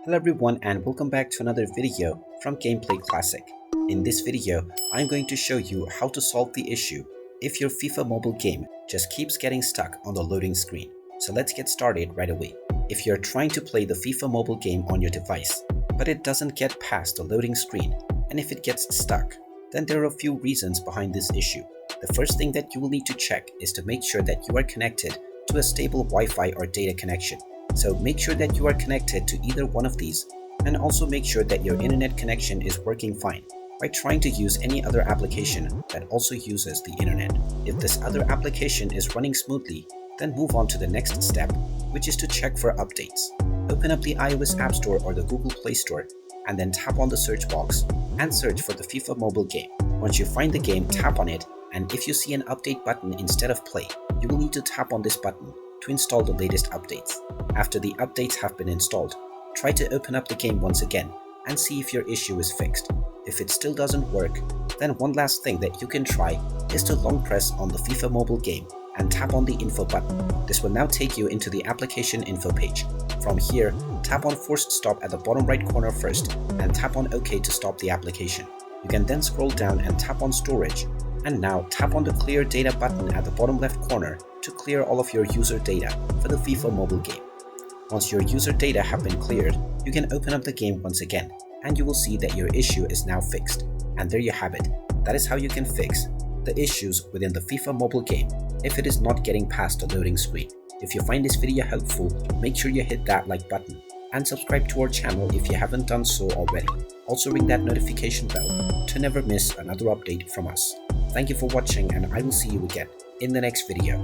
Hello everyone and welcome back to another video from Gameplay Classic. In this video, I'm going to show you how to solve the issue if your FIFA mobile game just keeps getting stuck on the loading screen. So let's get started right away. If you're trying to play the FIFA mobile game on your device, but it doesn't get past the loading screen, and if it gets stuck, then there are a few reasons behind this issue. The first thing that you will need to check is to make sure that you are connected to a stable Wi-Fi or data connection. So make sure that you are connected to either one of these, and also make sure that your internet connection is working fine by trying to use any other application that also uses the internet. If this other application is running smoothly, then move on to the next step, which is to check for updates. Open up the iOS App Store or the Google Play Store, and then tap on the search box and search for the FIFA mobile game. Once you find the game, tap on it, and if you see an update button instead of play, you will need to tap on this button to install the latest updates. After the updates have been installed, try to open up the game once again and see if your issue is fixed. If it still doesn't work, then one last thing that you can try is to long press on the FIFA mobile game and tap on the info button. This will now take you into the application info page. From here, tap on forced stop at the bottom right corner first and tap on OK to stop the application. You can then scroll down and tap on storage, and now tap on the clear data button at the bottom left corner to clear all of your user data for the FIFA mobile game. Once your user data have been cleared, you can open up the game once again, and you will see that your issue is now fixed. And there you have it. That is how you can fix the issues within the FIFA mobile game if it is not getting past the loading screen. If you find this video helpful, make sure you hit that like button and subscribe to our channel if you haven't done so already. Also ring that notification bell to never miss another update from us. Thank you for watching, and I will see you again in the next video.